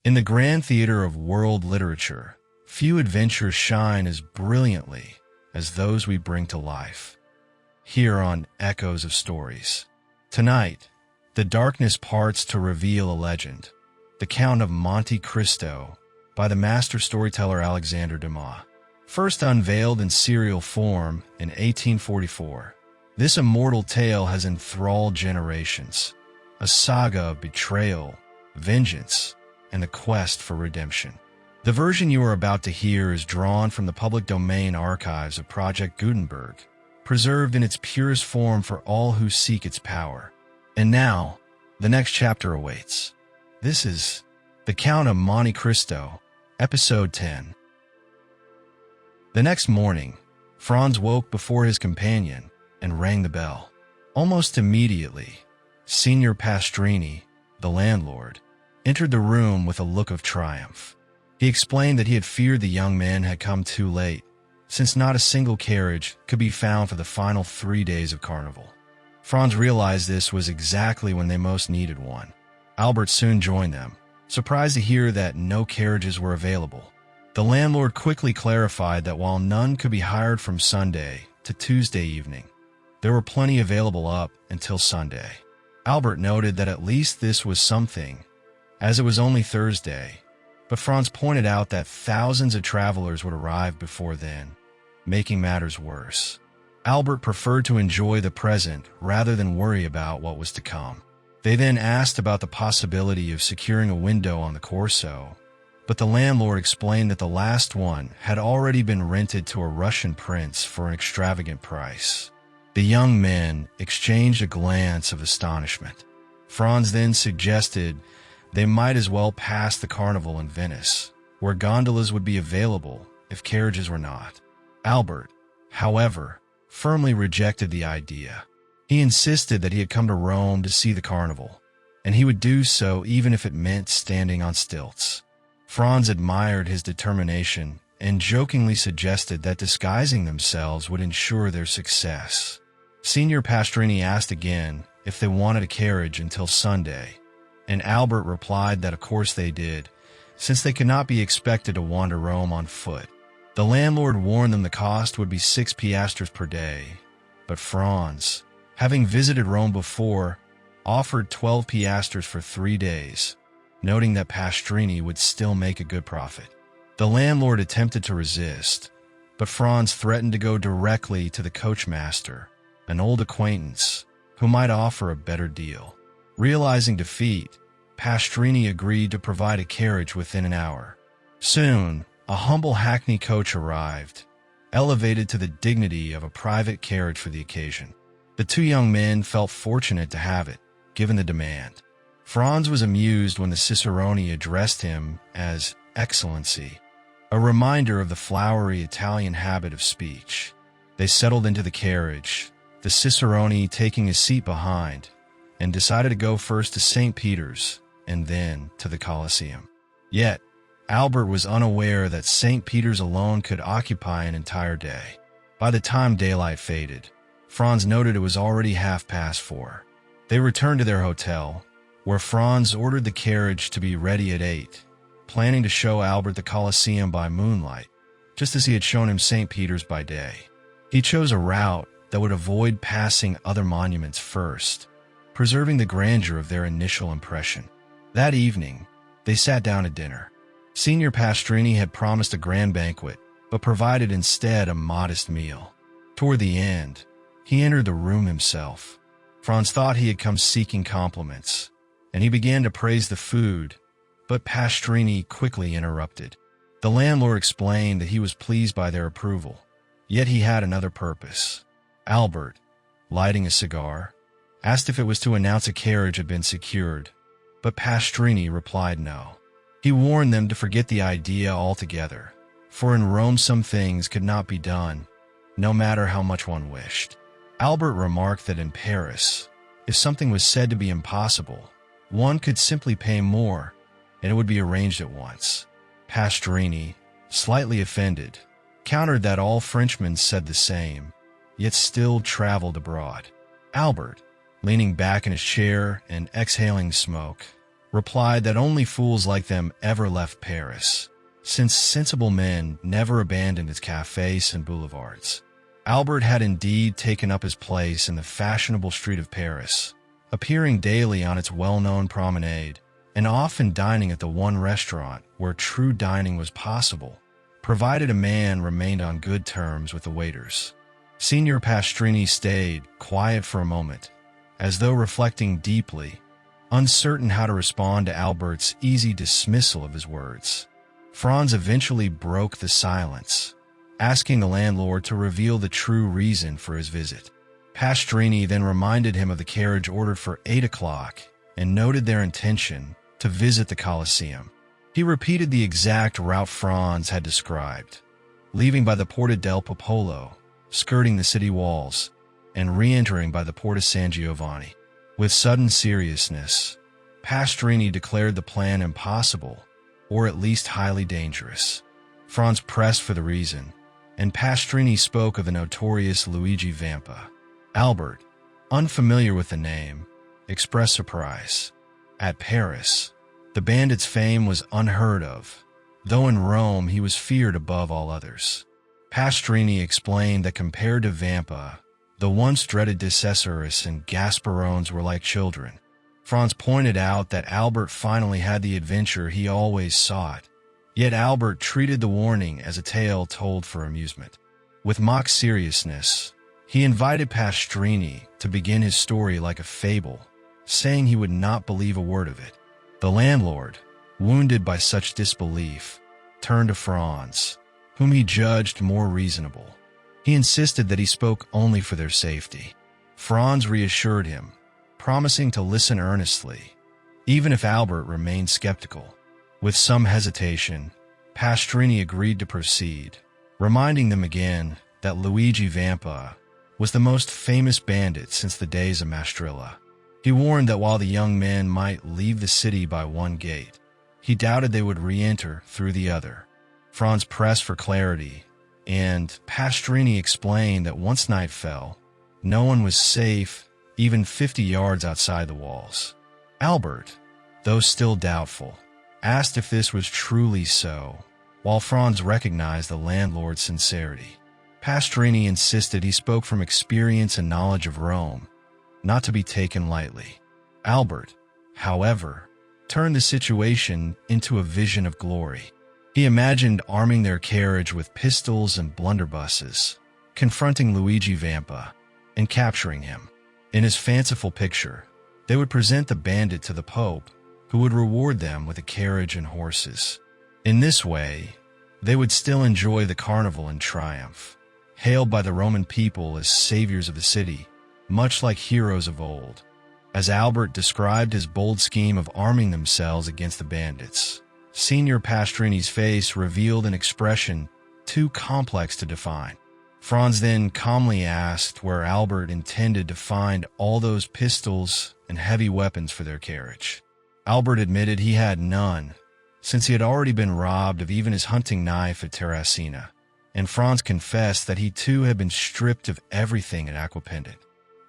In the grand theater of world literature, few adventures shine as brilliantly as those we bring to life. Here on Echoes of Stories. Tonight, the darkness parts to reveal a legend, the Count of Monte Cristo, by the master storyteller Alexandre Dumas. First unveiled in serial form in 1844, this immortal tale has enthralled generations, a saga of betrayal, vengeance, and the quest for redemption. The version you are about to hear is drawn from the public domain archives of Project Gutenberg, preserved in its purest form for all who seek its power. And now, the next chapter awaits. This is The Count of Monte Cristo, Episode 10. The next morning, Franz woke before his companion and rang the bell. Almost immediately, Signor Pastrini, the landlord, entered the room with a look of triumph. He explained that he had feared the young man had come too late, since not a single carriage could be found for the final 3 days of Carnival. Franz realized this was exactly when they most needed one. Albert soon joined them, surprised to hear that no carriages were available. The landlord quickly clarified that while none could be hired from Sunday to Tuesday evening, there were plenty available up until Sunday. Albert noted that at least this was something, as it was only Thursday, but Franz pointed out that thousands of travelers would arrive before then, making matters worse. Albert preferred to enjoy the present rather than worry about what was to come. They then asked about the possibility of securing a window on the Corso, but the landlord explained that the last one had already been rented to a Russian prince for an extravagant price. The young men exchanged a glance of astonishment. Franz then suggested they might as well pass the carnival in Venice, where gondolas would be available if carriages were not. Albert, however, firmly rejected the idea. He insisted that he had come to Rome to see the carnival, and he would do so even if it meant standing on stilts. Franz admired his determination and jokingly suggested that disguising themselves would ensure their success. Signor Pastrini asked again if they wanted a carriage until Sunday, and Albert replied that of course they did, since they could not be expected to wander Rome on foot. The landlord warned them the cost would be 6 piastres per day, but Franz, having visited Rome before, offered 12 piastres for 3 days, noting that Pastrini would still make a good profit. The landlord attempted to resist, but Franz threatened to go directly to the coachmaster, an old acquaintance, who might offer a better deal. Realizing defeat, Pastrini agreed to provide a carriage within an hour. Soon, a humble hackney coach arrived, elevated to the dignity of a private carriage for the occasion. The two young men felt fortunate to have it, given the demand. Franz was amused when the cicerone addressed him as Excellency, a reminder of the flowery Italian habit of speech. They settled into the carriage, the cicerone taking his seat behind, and decided to go first to St. Peter's and then to the Colosseum. Yet, Albert was unaware that St. Peter's alone could occupy an entire day. By the time daylight faded, Franz noted it was already 4:30. They returned to their hotel, where Franz ordered the carriage to be ready at 8, planning to show Albert the Colosseum by moonlight, just as he had shown him St. Peter's by day. He chose a route that would avoid passing other monuments first, preserving the grandeur of their initial impression. That evening, they sat down to dinner. Signor Pastrini had promised a grand banquet, but provided instead a modest meal. Toward the end, he entered the room himself. Franz thought he had come seeking compliments, and he began to praise the food, but Pastrini quickly interrupted. The landlord explained that he was pleased by their approval, yet he had another purpose. Albert, lighting a cigar, asked if it was to announce a carriage had been secured, but Pastrini replied no. He warned them to forget the idea altogether, for in Rome some things could not be done, no matter how much one wished. Albert remarked that in Paris, if something was said to be impossible, one could simply pay more, and it would be arranged at once. Pastrini, slightly offended, countered that all Frenchmen said the same, yet still traveled abroad. Albert, leaning back in his chair and exhaling smoke, replied that only fools like them ever left Paris, since sensible men never abandoned its cafes and boulevards. Albert had indeed taken up his place in the fashionable street of Paris, appearing daily on its well-known promenade, and often dining at the one restaurant where true dining was possible, provided a man remained on good terms with the waiters. Signor Pastrini stayed quiet for a moment, as though reflecting deeply, uncertain how to respond to Albert's easy dismissal of his words. Franz eventually broke the silence, asking the landlord to reveal the true reason for his visit. Pastrini then reminded him of the carriage ordered for 8 o'clock and noted their intention to visit the Colosseum. He repeated the exact route Franz had described, leaving by the Porta del Popolo, skirting the city walls, and re-entering by the Porta San Giovanni. With sudden seriousness, Pastrini declared the plan impossible, or at least highly dangerous. Franz pressed for the reason, and Pastrini spoke of the notorious Luigi Vampa. Albert, unfamiliar with the name, expressed surprise. At Paris, the bandit's fame was unheard of, though in Rome he was feared above all others. Pastrini explained that compared to Vampa, the once dreaded Decessoris and Gasparones were like children. Franz pointed out that Albert finally had the adventure he always sought, yet Albert treated the warning as a tale told for amusement. With mock seriousness, he invited Pastrini to begin his story like a fable, saying he would not believe a word of it. The landlord, wounded by such disbelief, turned to Franz, whom he judged more reasonable. He insisted that he spoke only for their safety. Franz reassured him, promising to listen earnestly, even if Albert remained skeptical. With some hesitation, Pastrini agreed to proceed, reminding them again that Luigi Vampa was the most famous bandit since the days of Mastrilla. He warned that while the young men might leave the city by one gate, he doubted they would re-enter through the other. Franz pressed for clarity, and Pastrini explained that once night fell, no one was safe even 50 yards outside the walls. Albert, though still doubtful, asked if this was truly so, while Franz recognized the landlord's sincerity. Pastrini insisted he spoke from experience and knowledge of Rome, not to be taken lightly. Albert, however, turned the situation into a vision of glory. He imagined arming their carriage with pistols and blunderbusses, confronting Luigi Vampa, and capturing him. In his fanciful picture, they would present the bandit to the Pope, who would reward them with a carriage and horses. In this way, they would still enjoy the carnival in triumph, hailed by the Roman people as saviors of the city, much like heroes of old. As Albert described his bold scheme of arming themselves against the bandits, Signor Pastrini's face revealed an expression too complex to define. Franz then calmly asked where Albert intended to find all those pistols and heavy weapons for their carriage. Albert admitted he had none, since he had already been robbed of even his hunting knife at Terracina, and Franz confessed that he too had been stripped of everything at Aquapendent.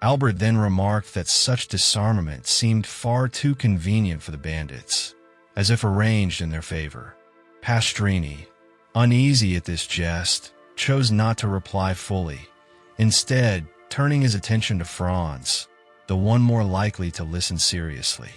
Albert then remarked that such disarmament seemed far too convenient for the bandits, as if arranged in their favor. Pastrini, uneasy at this jest, chose not to reply fully, instead turning his attention to Franz, the one more likely to listen seriously.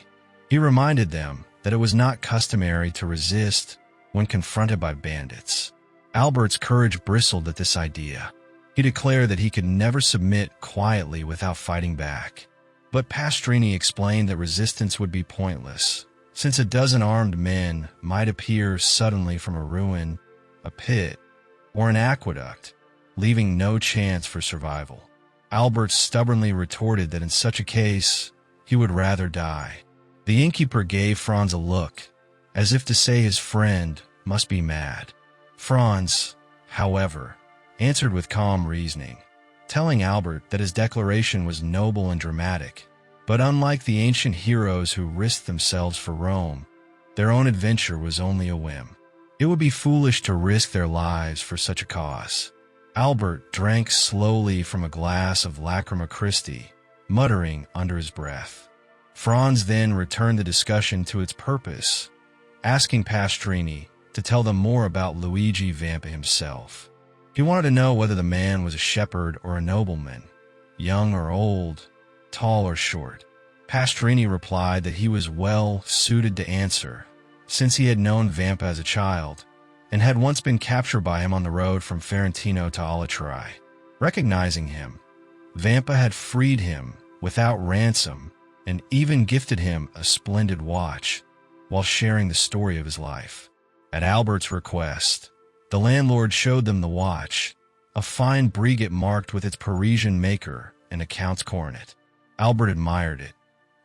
He reminded them that it was not customary to resist when confronted by bandits. Albert's courage bristled at this idea. He declared that he could never submit quietly without fighting back. But Pastrini explained that resistance would be pointless, since a dozen armed men might appear suddenly from a ruin, a pit, or an aqueduct, leaving no chance for survival. Albert stubbornly retorted that in such a case, he would rather die. The innkeeper gave Franz a look, as if to say his friend must be mad. Franz, however, answered with calm reasoning, telling Albert that his declaration was noble and dramatic, but unlike the ancient heroes who risked themselves for Rome, their own adventure was only a whim. It would be foolish to risk their lives for such a cause. Albert drank slowly from a glass of Lacrima Christi, muttering under his breath, Franz then returned the discussion to its purpose, asking Pastrini to tell them more about Luigi Vampa himself. He wanted to know whether the man was a shepherd or a nobleman, young or old, tall or short. Pastrini replied that he was well suited to answer, since he had known Vampa as a child and had once been captured by him on the road from Ferentino to Alatrei. Recognizing him, Vampa had freed him without ransom and even gifted him a splendid watch while sharing the story of his life. At Albert's request, the landlord showed them the watch, a fine brigand marked with its Parisian maker and a count's coronet. Albert admired it,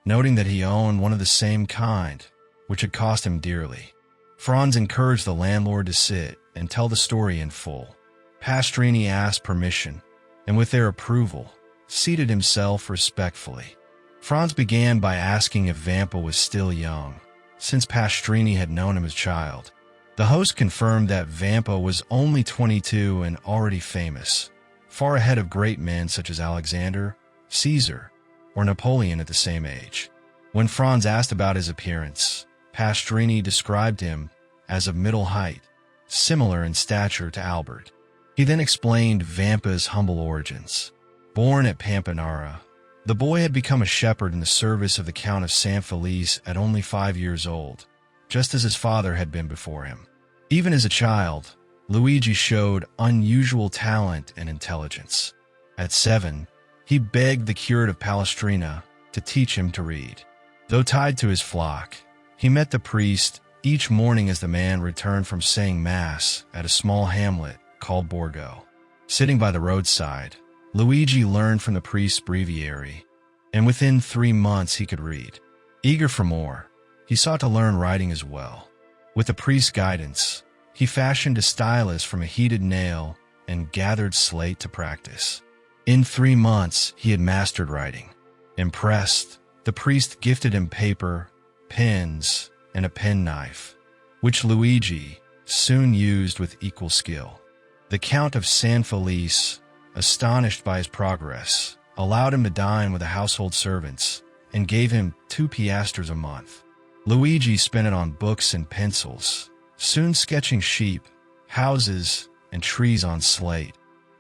noting that he owned one of the same kind, which had cost him dearly. Franz encouraged the landlord to sit and tell the story in full. Pastrini asked permission, and with their approval, seated himself respectfully. Franz began by asking if Vampa was still young, since Pastrini had known him as a child. The host confirmed that Vampa was only 22 and already famous, far ahead of great men such as Alexander, Caesar, or Napoleon at the same age. When Franz asked about his appearance, Pastrini described him as of middle height, similar in stature to Albert. He then explained Vampa's humble origins. Born at Pampinara, the boy had become a shepherd in the service of the Count of San Felice at only 5 years old, just as his father had been before him. Even as a child, Luigi showed unusual talent and intelligence. At 7, he begged the curate of Palestrina to teach him to read. Though tied to his flock, he met the priest each morning as the man returned from saying Mass at a small hamlet called Borgo. Sitting by the roadside, Luigi learned from the priest's breviary, and within 3 months he could read. Eager for more, he sought to learn writing as well. With the priest's guidance, he fashioned a stylus from a heated nail and gathered slate to practice. In 3 months, he had mastered writing. Impressed, the priest gifted him paper, pens, and a penknife, which Luigi soon used with equal skill. The Count of San Felice, astonished by his progress, allowed him to dine with the household servants and gave him 2 piastres a month. Luigi spent it on books and pencils, soon sketching sheep, houses, and trees on slate,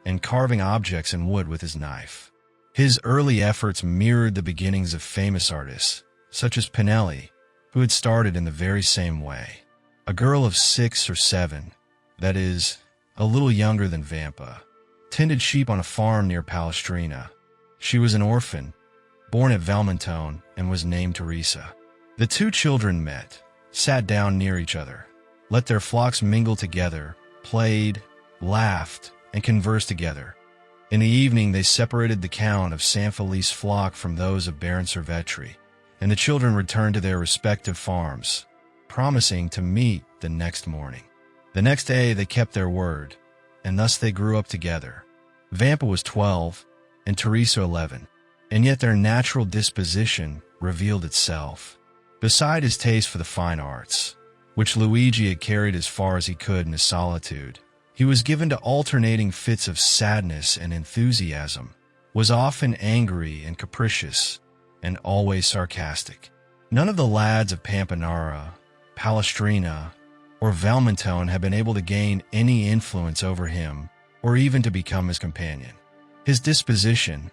and carving objects in wood with his knife. His early efforts mirrored the beginnings of famous artists, such as Pinelli, who had started in the very same way. A girl of 6 or 7, that is, a little younger than Vampa, tended sheep on a farm near Palestrina. She was an orphan, born at Valmontone, and was named Teresa. The 2 children met, sat down near each other, let their flocks mingle together, played, laughed, and conversed together. In the evening they separated the Count of San Felice's flock from those of Baron Servetri, and the children returned to their respective farms, promising to meet the next morning. The next day they kept their word, and thus they grew up together. Vampa was 12, and Teresa 11, and yet their natural disposition revealed itself. Beside his taste for the fine arts, which Luigi had carried as far as he could in his solitude, he was given to alternating fits of sadness and enthusiasm, was often angry and capricious, and always sarcastic. None of the lads of Pampinara, Palestrina, or Valmontone had been able to gain any influence over him or even to become his companion. His disposition,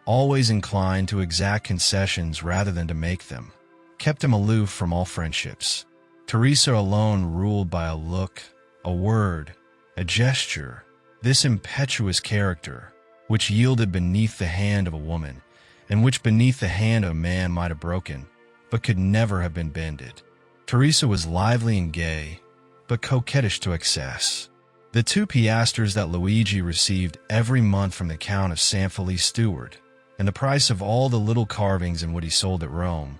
always inclined to exact concessions rather than to make them, kept him aloof from all friendships. Teresa alone ruled by a look, a word, a gesture, this impetuous character, which yielded beneath the hand of a woman, and which beneath the hand of a man might have broken, but could never have been bended. Teresa was lively and gay, but coquettish to excess. The 2 piastres that Luigi received every month from the Count of San Felice steward, and the price of all the little carvings and what he sold at Rome,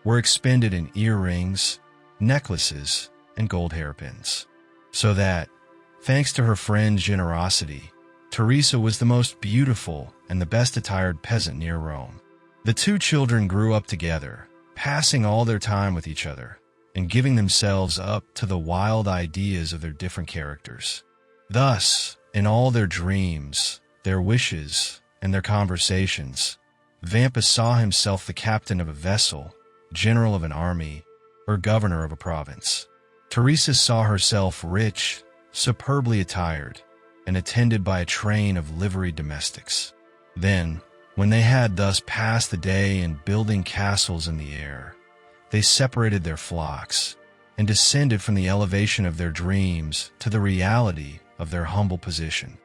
were expended in earrings, necklaces, and gold hairpins. So that, thanks to her friend's generosity, Teresa was the most beautiful and the best attired peasant near Rome. The 2 children grew up together, passing all their time with each other, and giving themselves up to the wild ideas of their different characters. Thus, in all their dreams, their wishes, and their conversations, Vampa saw himself the captain of a vessel general of an army, or governor of a province. Teresa saw herself rich, superbly attired, and attended by a train of liveried domestics. Then, when they had thus passed the day in building castles in the air, they separated their flocks and descended from the elevation of their dreams to the reality of their humble position.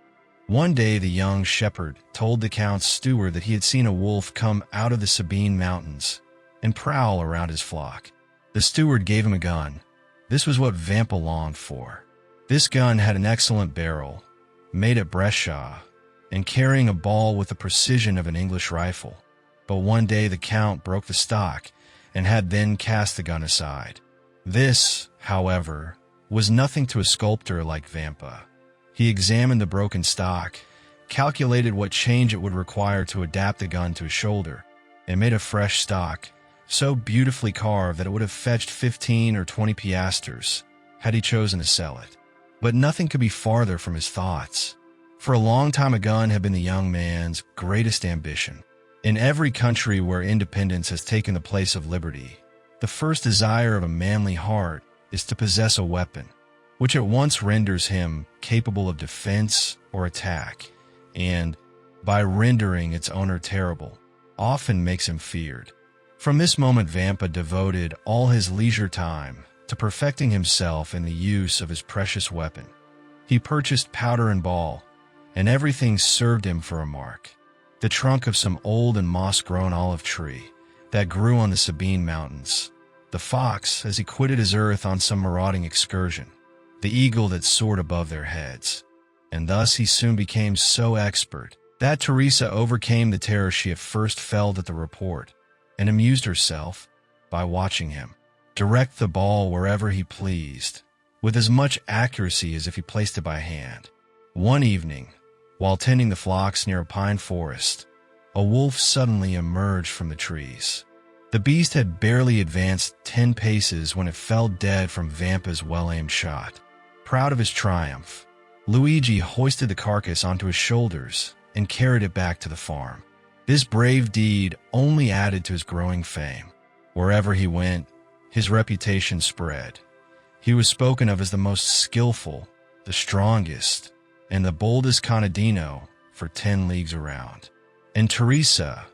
One day the young shepherd told the count's steward that he had seen a wolf come out of the Sabine mountains and prowl around his flock. The steward gave him a gun. This was what Vampa longed for. This gun had an excellent barrel, made at Brescia, and carrying a ball with the precision of an English rifle. But one day the count broke the stock and had then cast the gun aside. This, however, was nothing to a sculptor like Vampa. He examined the broken stock, calculated what change it would require to adapt the gun to his shoulder, and made a fresh stock, so beautifully carved that it would have fetched 15 or 20 piastres had he chosen to sell it. But nothing could be farther from his thoughts. For a long time a gun had been the young man's greatest ambition. In every country where independence has taken the place of liberty, the first desire of a manly heart is to possess a weapon, which at once renders him capable of defense or attack, and, by rendering its owner terrible, often makes him feared. From this moment Vampa devoted all his leisure time to perfecting himself in the use of his precious weapon. He purchased powder and ball, and everything served him for a mark. The trunk of some old and moss-grown olive tree that grew on the Sabine mountains, the fox as he quitted his earth on some marauding excursion, the eagle that soared above their heads. And thus he soon became so expert that Teresa overcame the terror she at first felt at the report, and amused herself by watching him direct the ball wherever he pleased, with as much accuracy as if he placed it by hand. One evening, while tending the flocks near a pine forest, a wolf suddenly emerged from the trees. The beast had barely advanced 10 paces when it fell dead from Vampa's well-aimed shot. Proud of his triumph, Luigi hoisted the carcass onto his shoulders and carried it back to the farm. This brave deed only added to his growing fame. Wherever he went, his reputation spread. He was spoken of as the most skillful, the strongest, and the boldest contadino for 10 leagues around. And Teresa,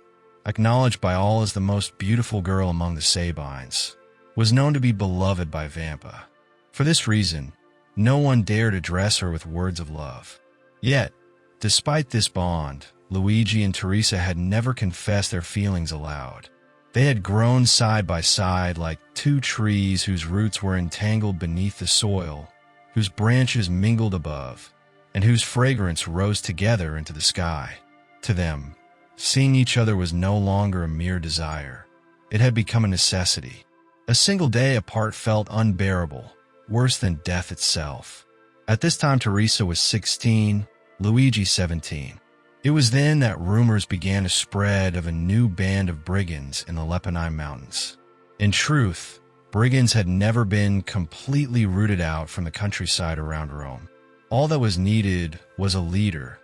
acknowledged by all as the most beautiful girl among the Sabines, was known to be beloved by Vampa. For this reason, no one dared address her with words of love. Yet, despite this bond, Luigi and Teresa had never confessed their feelings aloud. They had grown side by side like two trees whose roots were entangled beneath the soil, whose branches mingled above, and whose fragrance rose together into the sky. To them, seeing each other was no longer a mere desire. It had become a necessity. A single day apart felt unbearable, worse than death itself. At this time Teresa was 16, Luigi 17. It was then that rumors began to spread of a new band of brigands in the Lepennine Mountains. In truth, brigands had never been completely rooted out from the countryside around Rome. All that was needed was a leader,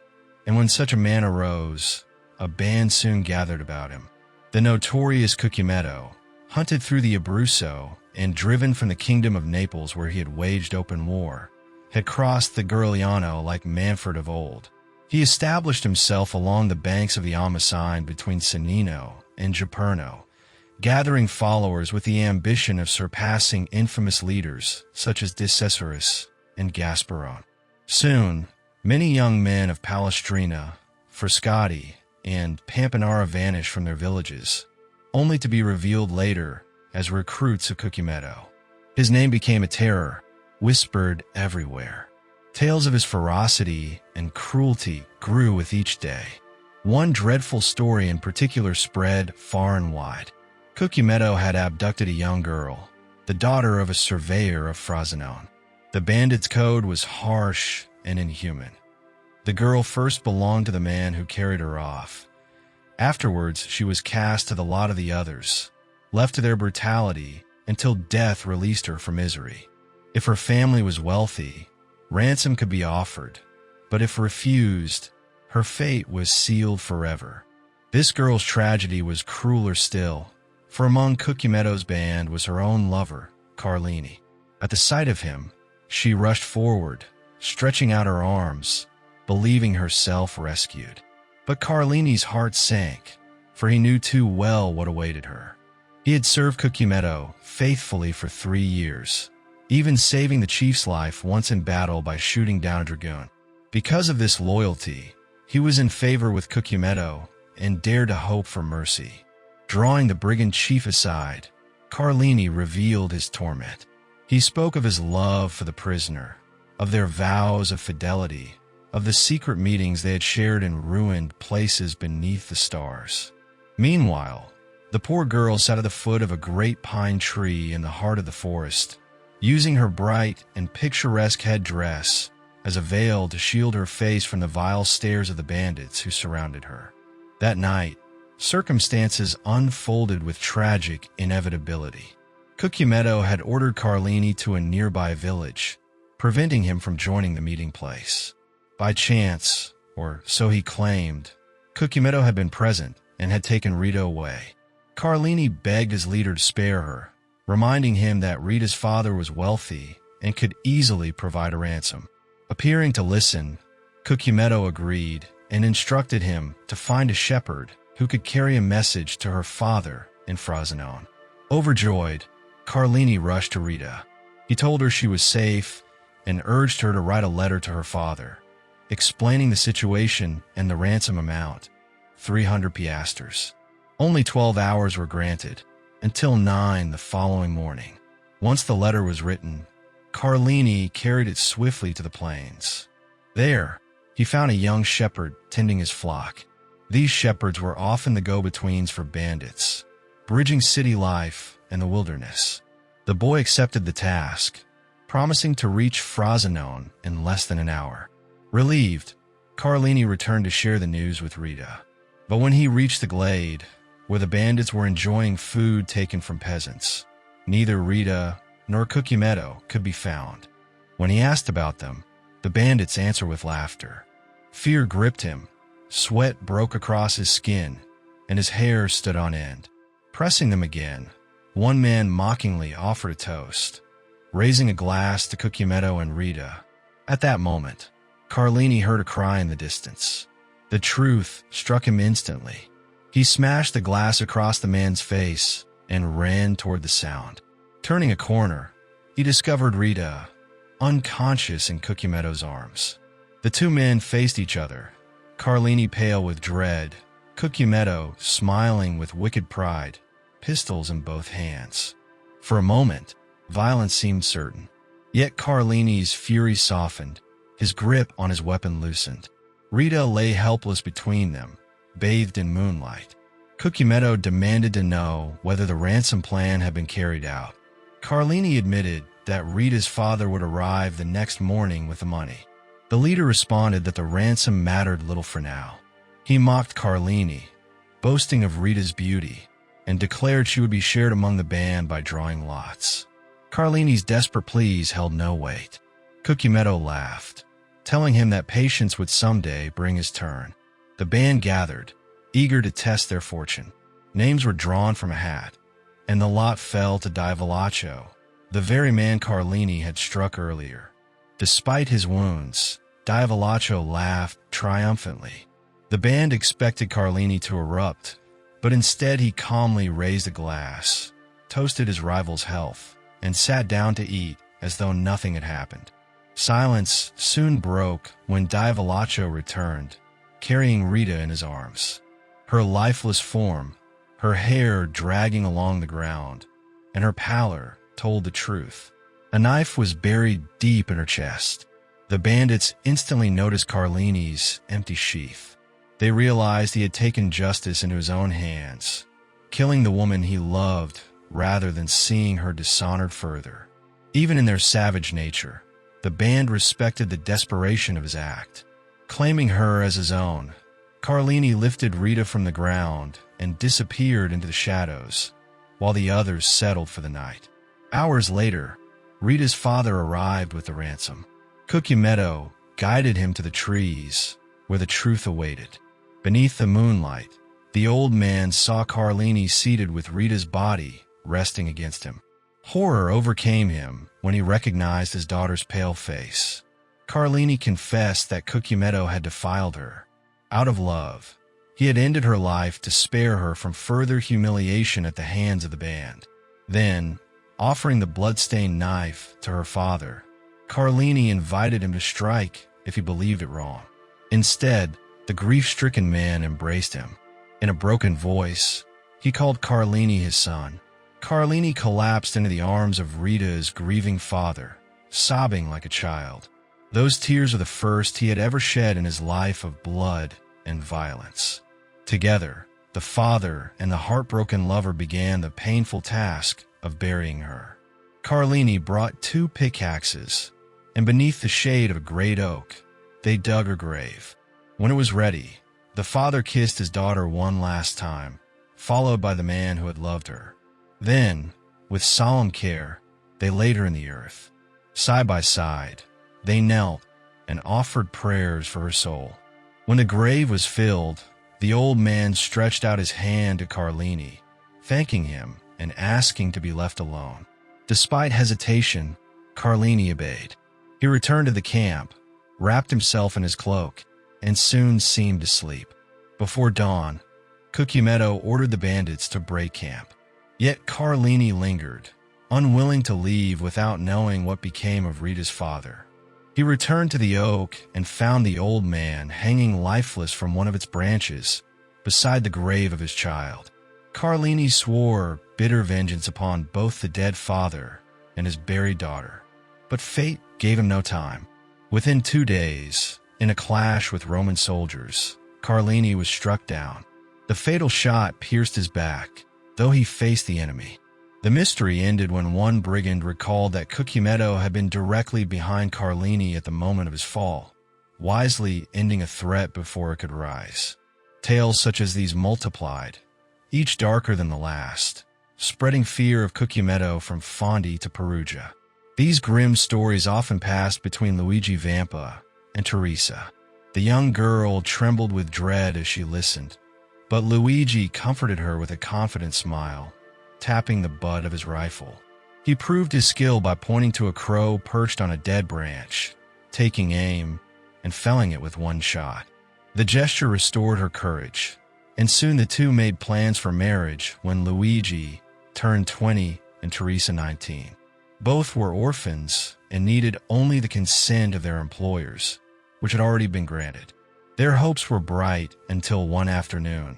and when such a man arose, a band soon gathered about him. The notorious Cucumetto, hunted through the Abruzzo and driven from the kingdom of Naples where he had waged open war, had crossed the Garigliano like Manfred of old. He established himself along the banks of the Amasine between Sannino and Giperno, gathering followers with the ambition of surpassing infamous leaders such as Dicesaris and Gasperon. Soon, many young men of Palestrina, Frascati, and Pampinara vanished from their villages, only to be revealed later as recruits of Cucumetto. His name became a terror, whispered everywhere. Tales of his ferocity and cruelty grew with each day. One dreadful story in particular spread far and wide. Cucumetto had abducted a young girl, the daughter of a surveyor of Frosinone. The bandit's code was harsh and inhuman. The girl first belonged to the man who carried her off. Afterwards, she was cast to the lot of the others, left to their brutality until death released her from misery. If her family was wealthy, ransom could be offered, but if refused, her fate was sealed forever. This girl's tragedy was crueler still, for among Cucumetto's band was her own lover, Carlini. At the sight of him, she rushed forward, stretching out her arms, believing herself rescued. But Carlini's heart sank, for he knew too well what awaited her. He had served Cucumetto faithfully for 3 years, even saving the chief's life once in battle by shooting down a dragoon. Because of this loyalty, he was in favor with Cucumetto and dared to hope for mercy. Drawing the brigand chief aside, Carlini revealed his torment. He spoke of his love for the prisoner, of their vows of fidelity, of the secret meetings they had shared in ruined places beneath the stars. Meanwhile, the poor girl sat at the foot of a great pine tree in the heart of the forest, using her bright and picturesque headdress as a veil to shield her face from the vile stares of the bandits who surrounded her. That night, circumstances unfolded with tragic inevitability. Cucumetto had ordered Carlini to a nearby village, preventing him from joining the meeting place. By chance, or so he claimed, Cucumetto had been present and had taken Rita away. Carlini begged his leader to spare her, reminding him that Rita's father was wealthy and could easily provide a ransom. Appearing to listen, Cucumetto agreed and instructed him to find a shepherd who could carry a message to her father in Frosinone. Overjoyed, Carlini rushed to Rita. He told her she was safe and urged her to write a letter to her father, explaining the situation and the ransom amount, 300 piastres. Only 12 hours were granted, until 9 the following morning. Once the letter was written, Carlini carried it swiftly to the plains. There, he found a young shepherd tending his flock. These shepherds were often the go-betweens for bandits, bridging city life and the wilderness. The boy accepted the task, promising to reach Frosinone in less than an hour. Relieved, Carlini returned to share the news with Rita. But when he reached the glade, where the bandits were enjoying food taken from peasants, neither Rita nor Cucumetto could be found. When he asked about them, the bandits answered with laughter. Fear gripped him, sweat broke across his skin, and his hair stood on end. Pressing them again, one man mockingly offered a toast, raising a glass to Cucumetto and Rita. At that moment, Carlini heard a cry in the distance. The truth struck him instantly. He smashed the glass across the man's face and ran toward the sound. Turning a corner, he discovered Rita, unconscious in Cucumetto's arms. The two men faced each other, Carlini pale with dread, Cucumetto smiling with wicked pride, pistols in both hands. For a moment, violence seemed certain. Yet Carlini's fury softened, his grip on his weapon loosened. Rita lay helpless between them, bathed in moonlight. Cucumetto demanded to know whether the ransom plan had been carried out. Carlini admitted that Rita's father would arrive the next morning with the money. The leader responded that the ransom mattered little for now. He mocked Carlini, boasting of Rita's beauty, and declared she would be shared among the band by drawing lots. Carlini's desperate pleas held no weight. Cucumetto laughed, telling him that patience would someday bring his turn. The band gathered, eager to test their fortune. Names were drawn from a hat, and the lot fell to Diavolaccio, the very man Carlini had struck earlier. Despite his wounds, Diavolaccio laughed triumphantly. The band expected Carlini to erupt, but instead he calmly raised a glass, toasted his rival's health, and sat down to eat as though nothing had happened. Silence soon broke when Diavolaccio returned, carrying Rita in his arms. Her lifeless form, her hair dragging along the ground, and her pallor told the truth. A knife was buried deep in her chest. The bandits instantly noticed Carlini's empty sheath. They realized he had taken justice into his own hands, killing the woman he loved rather than seeing her dishonored further. Even in their savage nature, the band respected the desperation of his act. Claiming her as his own, Carlini lifted Rita from the ground and disappeared into the shadows, while the others settled for the night. Hours later, Rita's father arrived with the ransom. Cucumetto guided him to the trees, where the truth awaited. Beneath the moonlight, the old man saw Carlini seated with Rita's body resting against him. Horror overcame him when he recognized his daughter's pale face. Carlini confessed that Cucumetto had defiled her. Out of love, he had ended her life to spare her from further humiliation at the hands of the band. Then, offering the blood-stained knife to her father, Carlini invited him to strike if he believed it wrong. Instead, the grief-stricken man embraced him. In a broken voice, he called Carlini his son. Carlini collapsed into the arms of Rita's grieving father, sobbing like a child. Those tears were the first he had ever shed in his life of blood and violence. Together, the father and the heartbroken lover began the painful task of burying her. Carlini brought 2 pickaxes, and beneath the shade of a great oak, they dug her grave. When it was ready, the father kissed his daughter one last time, followed by the man who had loved her. Then, with solemn care, they laid her in the earth. Side by side, they knelt and offered prayers for her soul. When the grave was filled, the old man stretched out his hand to Carlini, thanking him and asking to be left alone. Despite hesitation, Carlini obeyed. He returned to the camp, wrapped himself in his cloak, and soon seemed to sleep. Before dawn, Cucumetto ordered the bandits to break camp. Yet Carlini lingered, unwilling to leave without knowing what became of Rita's father. He returned to the oak and found the old man hanging lifeless from one of its branches beside the grave of his child. Carlini swore bitter vengeance upon both the dead father and his buried daughter. But fate gave him no time. Within 2 days, in a clash with Roman soldiers, Carlini was struck down. The fatal shot pierced his back, though he faced the enemy. The mystery ended when one brigand recalled that Cucumetto had been directly behind Carlini at the moment of his fall, wisely ending a threat before it could rise. Tales such as these multiplied, each darker than the last, spreading fear of Cucumetto from Fondi to Perugia. These grim stories often passed between Luigi Vampa and Teresa. The young girl trembled with dread as she listened, but Luigi comforted her with a confident smile, tapping the butt of his rifle. He proved his skill by pointing to a crow perched on a dead branch, taking aim, and felling it with one shot. The gesture restored her courage, and soon the two made plans for marriage when Luigi turned 20 and Teresa 19. Both were orphans and needed only the consent of their employers, which had already been granted. Their hopes were bright until one afternoon,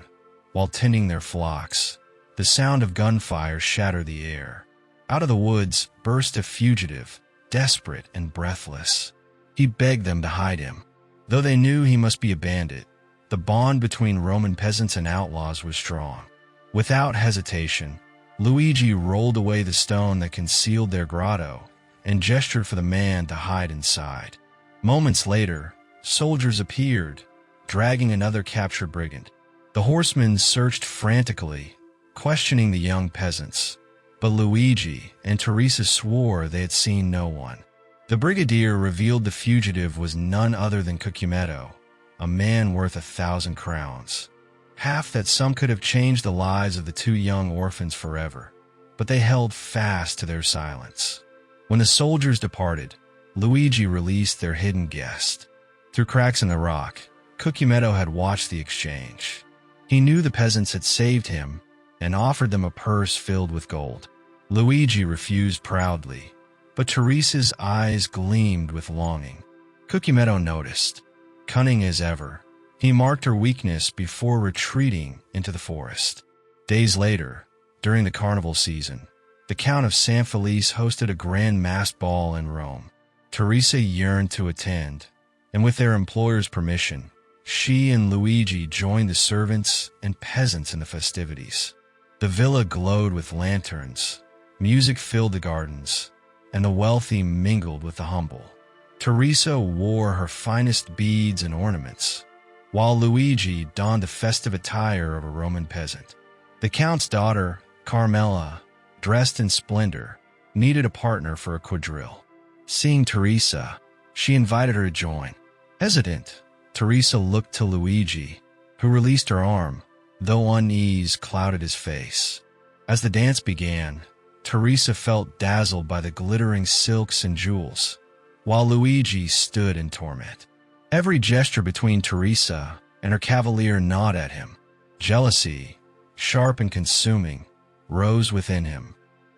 while tending their flocks, the sound of gunfire shattered the air. Out of the woods burst a fugitive, desperate and breathless. He begged them to hide him. Though they knew he must be a bandit, the bond between Roman peasants and outlaws was strong. Without hesitation, Luigi rolled away the stone that concealed their grotto and gestured for the man to hide inside. Moments later, soldiers appeared, dragging another captured brigand. The horsemen searched frantically, questioning the young peasants, but Luigi and Teresa swore they had seen no one. The brigadier revealed the fugitive was none other than Cucumetto, a man worth 1,000 crowns. Half that sum could have changed the lives of the two young orphans forever, but they held fast to their silence. When the soldiers departed, Luigi released their hidden guest. Through cracks in the rock, Cucumetto had watched the exchange. He knew the peasants had saved him and offered them a purse filled with gold. Luigi refused proudly, but Teresa's eyes gleamed with longing. Cucumetto noticed. Cunning as ever, he marked her weakness before retreating into the forest. Days later, during the carnival season, the Count of San Felice hosted a grand masked ball in Rome. Teresa yearned to attend, and with their employer's permission, she and Luigi joined the servants and peasants in the festivities. The villa glowed with lanterns, music filled the gardens, and the wealthy mingled with the humble. Teresa wore her finest beads and ornaments, while Luigi donned the festive attire of a Roman peasant. The Count's daughter, Carmela, dressed in splendor, needed a partner for a quadrille. Seeing Teresa, she invited her to join. Hesitant, Teresa looked to Luigi, who released her arm, though unease clouded his face. As the dance began, Teresa felt dazzled by the glittering silks and jewels, while Luigi stood in torment. Every gesture between Teresa and her cavalier gnawed at him. Jealousy, sharp and consuming, rose within him.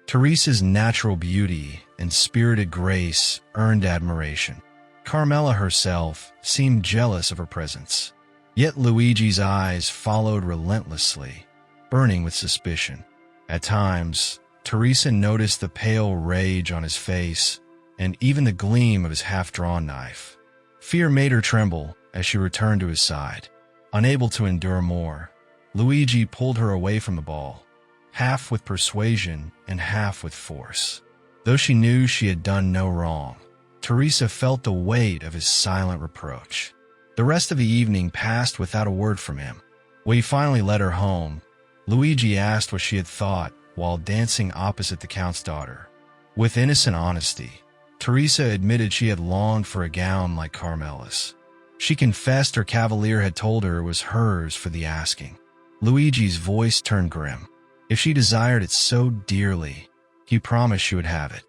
Teresa's natural beauty and spirited grace earned admiration. Carmela herself seemed jealous of her presence. Yet Luigi's eyes followed relentlessly, burning with suspicion. At times, Teresa noticed the pale rage on his face and even the gleam of his half-drawn knife. Fear made her tremble as she returned to his side. Unable to endure more, Luigi pulled her away from the ball, half with persuasion and half with force. Though she knew she had done no wrong, Teresa felt the weight of his silent reproach. The rest of the evening passed without a word from him. When he finally led her home, Luigi asked what she had thought while dancing opposite the Count's daughter. With innocent honesty, Teresa admitted she had longed for a gown like Carmela's. She confessed her cavalier had told her it was hers for the asking. Luigi's voice turned grim. If she desired it so dearly, he promised she would have it.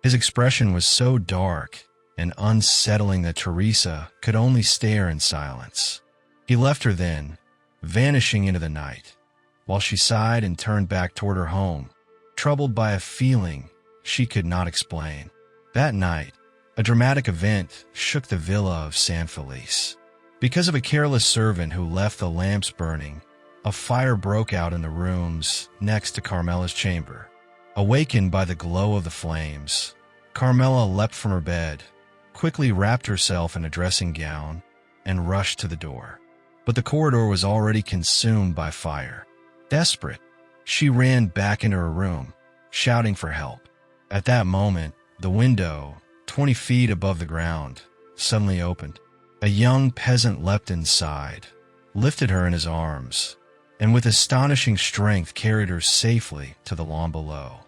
His expression was so dark and unsettling that Teresa could only stare in silence. He left her then, vanishing into the night, while she sighed and turned back toward her home, troubled by a feeling she could not explain. That night, a dramatic event shook the villa of San Felice. Because of a careless servant who left the lamps burning, a fire broke out in the rooms next to Carmela's chamber. Awakened by the glow of the flames, Carmela leapt from her bed, quickly wrapped herself in a dressing gown, and rushed to the door. But the corridor was already consumed by fire. Desperate, she ran back into her room, shouting for help. At that moment, the window, 20 feet above the ground, suddenly opened. A young peasant leapt inside, lifted her in his arms, and with astonishing strength carried her safely to the lawn below.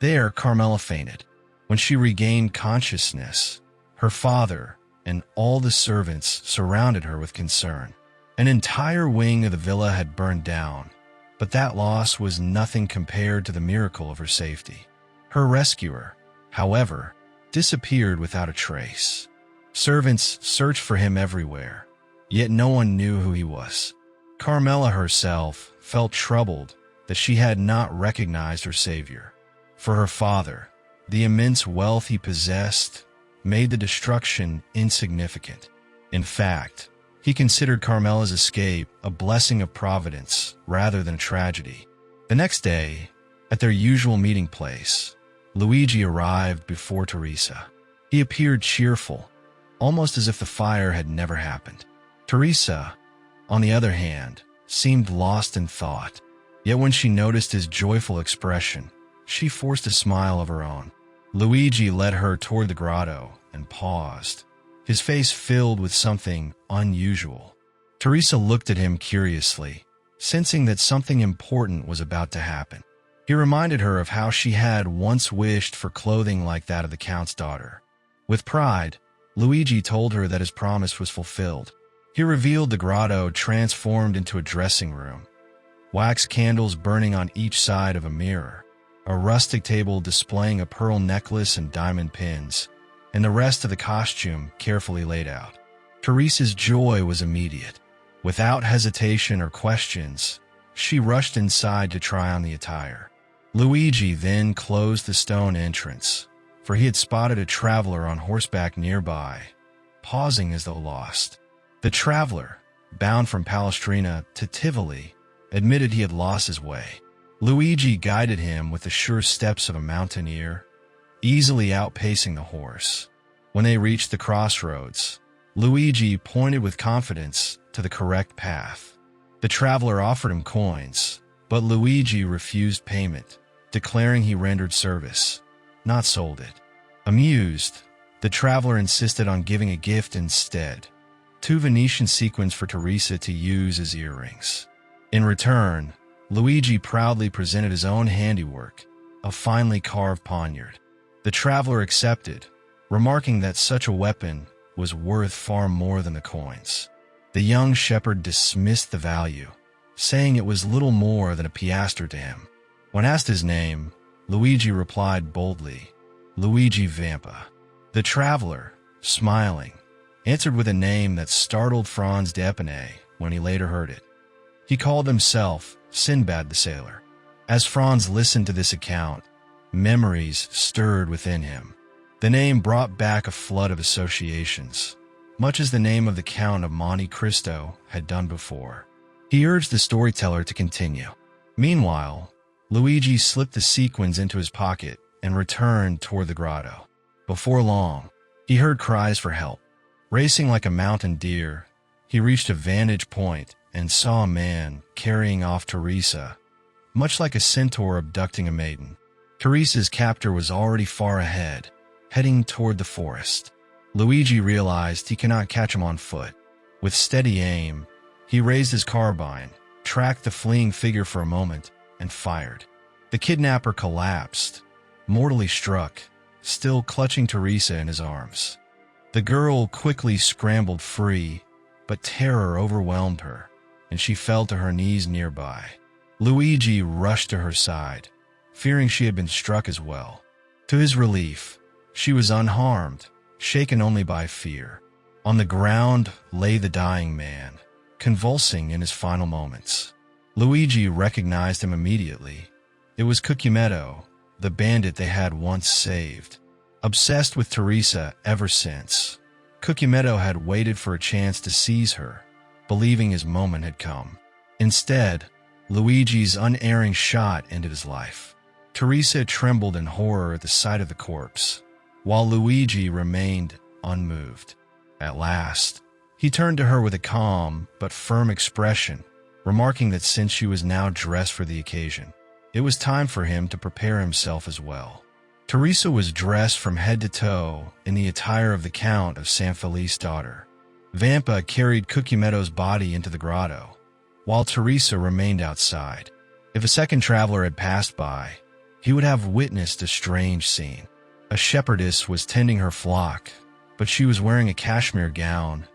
There, Carmela fainted. When she regained consciousness, her father and all the servants surrounded her with concern. An entire wing of the villa had burned down, but that loss was nothing compared to the miracle of her safety. Her rescuer, however, disappeared without a trace. Servants searched for him everywhere, yet no one knew who he was. Carmela herself felt troubled that she had not recognized her savior. For her father, the immense wealth he possessed made the destruction insignificant. In fact, he considered Carmela's escape a blessing of providence rather than a tragedy. The next day, at their usual meeting place, Luigi arrived before Teresa. He appeared cheerful, almost as if the fire had never happened. Teresa, on the other hand, seemed lost in thought. Yet when she noticed his joyful expression, she forced a smile of her own. Luigi led her toward the grotto and paused, his face filled with something unusual. Teresa looked at him curiously, sensing that something important was about to happen. He reminded her of how she had once wished for clothing like that of the Count's daughter. With pride, Luigi told her that his promise was fulfilled. He revealed the grotto transformed into a dressing room, wax candles burning on each side of a mirror, a rustic table displaying a pearl necklace and diamond pins, and the rest of the costume carefully laid out. Teresa's joy was immediate. Without hesitation or questions, she rushed inside to try on the attire. Luigi then closed the stone entrance, for he had spotted a traveler on horseback nearby, pausing as though lost. The traveler, bound from Palestrina to Tivoli, admitted he had lost his way. Luigi guided him with the sure steps of a mountaineer, easily outpacing the horse. When they reached the crossroads, Luigi pointed with confidence to the correct path. The traveler offered him coins, but Luigi refused payment, declaring he rendered service, not sold it. Amused, the traveler insisted on giving a gift instead, 2 Venetian sequins for Teresa to use as earrings. In return, Luigi proudly presented his own handiwork, a finely carved poniard. The traveler accepted, remarking that such a weapon was worth far more than the coins. The young shepherd dismissed the value, saying it was little more than a piastre to him. When asked his name, Luigi replied boldly, "Luigi Vampa." The traveler, smiling, answered with a name that startled Franz d'Épinay when he later heard it. He called himself Sinbad the Sailor. As Franz listened to this account, memories stirred within him. The name brought back a flood of associations, much as the name of the Count of Monte Cristo had done before. He urged the storyteller to continue. Meanwhile, Luigi slipped the sequins into his pocket and returned toward the grotto. Before long, he heard cries for help. Racing like a mountain deer, he reached a vantage point and saw a man carrying off Teresa, much like a centaur abducting a maiden. Teresa's captor was already far ahead, heading toward the forest. Luigi realized he cannot catch him on foot. With steady aim, he raised his carbine, tracked the fleeing figure for a moment, and fired. The kidnapper collapsed, mortally struck, still clutching Teresa in his arms. The girl quickly scrambled free, but terror overwhelmed her, and she fell to her knees nearby. Luigi rushed to her side, fearing she had been struck as well. To his relief, she was unharmed, shaken only by fear. On the ground lay the dying man, convulsing in his final moments. Luigi recognized him immediately. It was Cucumetto, the bandit they had once saved. Obsessed with Teresa ever since, Cucumetto had waited for a chance to seize her, believing his moment had come. Instead, Luigi's unerring shot ended his life. Teresa trembled in horror at the sight of the corpse, while Luigi remained unmoved. At last, he turned to her with a calm but firm expression, remarking that since she was now dressed for the occasion, it was time for him to prepare himself as well. Teresa was dressed from head to toe in the attire of the Count of San Felice's daughter. Vampa carried Cucumetto's body into the grotto, while Teresa remained outside. If a second traveler had passed by, he would have witnessed a strange scene. A shepherdess was tending her flock, but she was wearing a cashmere gown,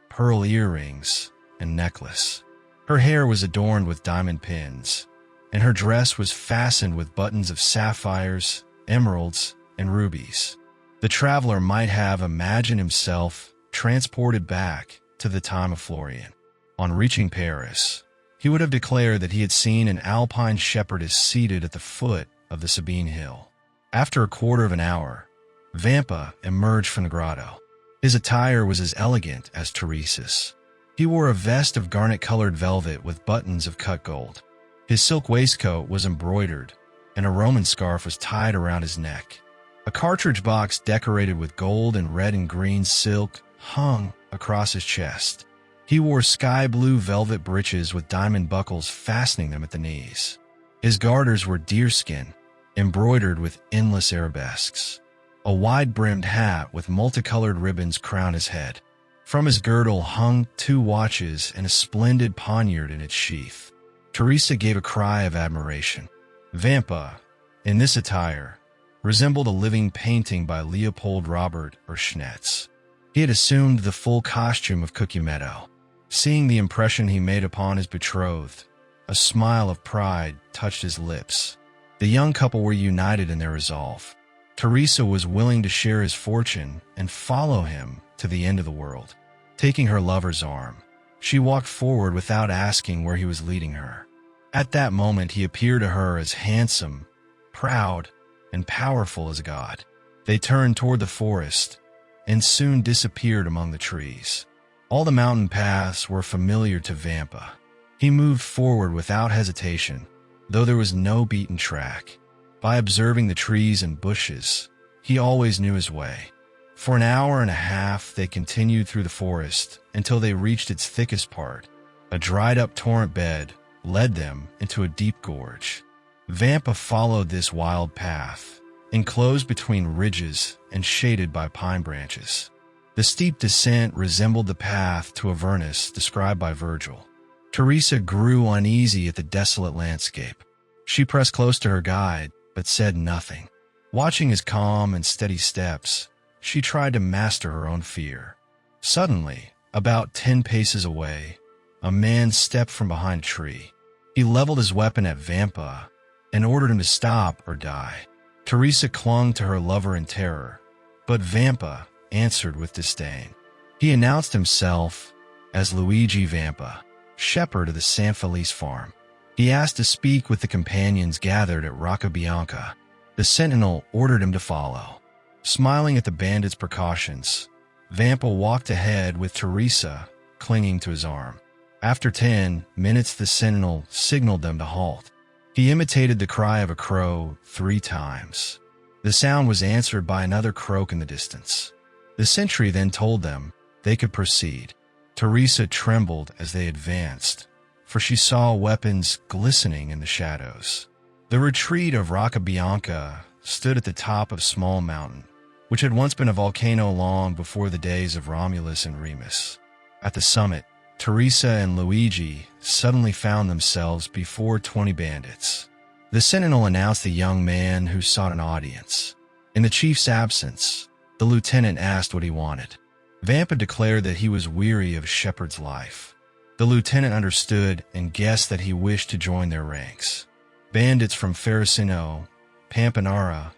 pearl earrings, and necklace. Her hair was adorned with diamond pins, and her dress was fastened with buttons of sapphires, emeralds, and rubies. The traveler might have imagined himself transported back to the time of Florian. On reaching Paris, he would have declared that he had seen an alpine shepherdess seated at the foot of the Sabine Hill. After a quarter of an hour, Vampa emerged from the grotto. His attire was as elegant as Teresa's. He wore a vest of garnet-colored velvet with buttons of cut gold. His silk waistcoat was embroidered, and a Roman scarf was tied around his neck. A cartridge box decorated with gold and red and green silk hung across his chest. He wore sky-blue velvet breeches with diamond buckles fastening them at the knees. His garters were deerskin, embroidered with endless arabesques. A wide-brimmed hat with multicolored ribbons crowned his head. From his girdle hung 2 watches and a splendid poniard in its sheath. Teresa gave a cry of admiration. Vampa, in this attire, resembled a living painting by Leopold Robert or Schnetz. He had assumed the full costume of Cucumetto. Seeing the impression he made upon his betrothed, a smile of pride touched his lips. The young couple were united in their resolve. Teresa was willing to share his fortune and follow him to the end of the world. Taking her lover's arm, she walked forward without asking where he was leading her. At that moment, he appeared to her as handsome, proud, and powerful as a god. They turned toward the forest and soon disappeared among the trees. All the mountain paths were familiar to Vampa. He moved forward without hesitation, though there was no beaten track. By observing the trees and bushes, he always knew his way. For an hour and a half, they continued through the forest until they reached its thickest part. A dried-up torrent bed led them into a deep gorge. Vampa followed this wild path, enclosed between ridges and shaded by pine branches. The steep descent resembled the path to Avernus described by Virgil. Teresa grew uneasy at the desolate landscape. She pressed close to her guide, but said nothing. Watching his calm and steady steps, she tried to master her own fear. Suddenly, about 10 paces away, a man stepped from behind a tree. He leveled his weapon at Vampa and ordered him to stop or die. Teresa clung to her lover in terror, but Vampa answered with disdain. He announced himself as Luigi Vampa, shepherd of the San Felice farm. He asked to speak with the companions gathered at Roccabianca. The sentinel ordered him to follow. Smiling at the bandits' precautions, Vampa walked ahead with Teresa clinging to his arm. After 10 minutes, the sentinel signaled them to halt. He imitated the cry of a crow 3 times. The sound was answered by another croak in the distance. The sentry then told them they could proceed. Teresa trembled as they advanced, for she saw weapons glistening in the shadows. The retreat of Roccabianca stood at the top of a small mountain, which had once been a volcano long before the days of Romulus and Remus. At the summit, Teresa and Luigi suddenly found themselves before 20 bandits. The sentinel announced the young man who sought an audience. In the chief's absence, the lieutenant asked what he wanted. Vampa declared that he was weary of shepherd's life. The lieutenant understood and guessed that he wished to join their ranks. Bandits from Ferracino, Pampanara,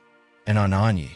and Anagni,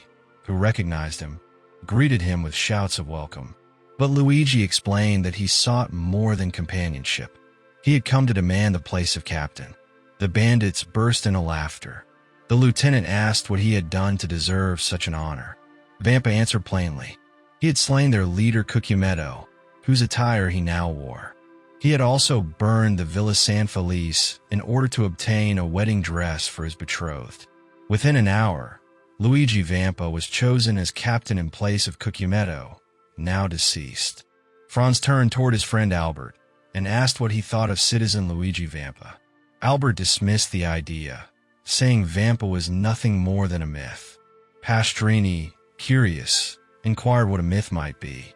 who recognized him, greeted him with shouts of welcome. But Luigi explained that he sought more than companionship. He had come to demand the place of captain. The bandits burst into laughter. The lieutenant asked what he had done to deserve such an honor. Vampa answered plainly. He had slain their leader Cucumetto, whose attire he now wore. He had also burned the Villa San Felice in order to obtain a wedding dress for his betrothed. Within an hour, Luigi Vampa was chosen as captain in place of Cucumetto, now deceased. Franz turned toward his friend Albert and asked what he thought of citizen Luigi Vampa. Albert dismissed the idea, saying Vampa was nothing more than a myth. Pastrini, curious, inquired what a myth might be.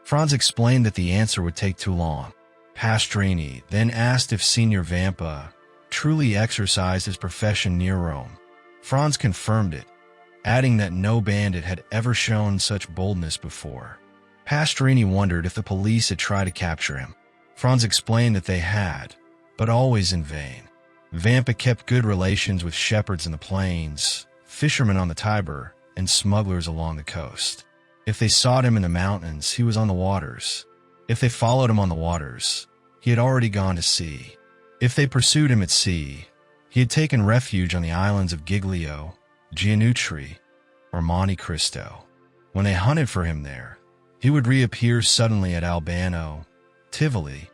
Franz explained that the answer would take too long. Pastrini then asked if Signor Vampa truly exercised his profession near Rome. Franz confirmed it, adding that no bandit had ever shown such boldness before. Pastrini wondered if the police had tried to capture him. Franz explained that they had, but always in vain. Vampa kept good relations with shepherds in the plains, fishermen on the Tiber, and smugglers along the coast. If they sought him in the mountains, he was on the waters. If they followed him on the waters, he had already gone to sea. If they pursued him at sea, he had taken refuge on the islands of Giglio, Gianutri, or Monte Cristo. When they hunted for him there, he would reappear suddenly at Albano, Tivoli,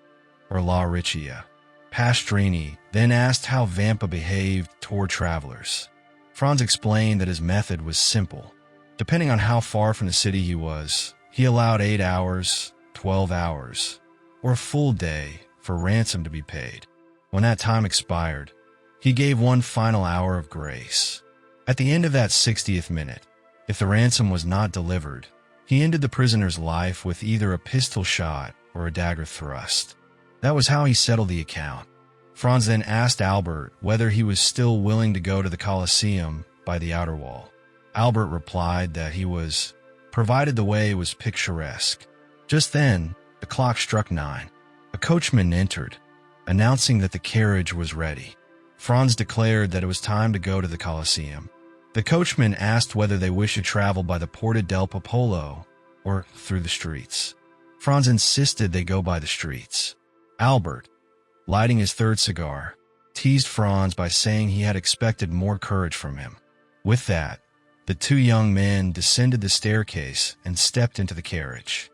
or La Riccia. Pastrini then asked how Vampa behaved toward travelers. Franz explained that his method was simple. Depending on how far from the city he was, he allowed 8 hours, 12 hours, or a full day for ransom to be paid. When that time expired, he gave one final hour of grace. At the end of that 60th minute, if the ransom was not delivered, he ended the prisoner's life with either a pistol shot or a dagger thrust. That was how he settled the account. Franz then asked Albert whether he was still willing to go to the Colosseum by the outer wall. Albert replied that he was, provided the way was picturesque. Just then, the clock struck 9. A coachman entered, announcing that the carriage was ready. Franz declared that it was time to go to the Colosseum. The coachman asked whether they wished to travel by the Porta del Popolo or through the streets. Franz insisted they go by the streets. Albert, lighting his third cigar, teased Franz by saying he had expected more courage from him. With that, the 2 young men descended the staircase and stepped into the carriage.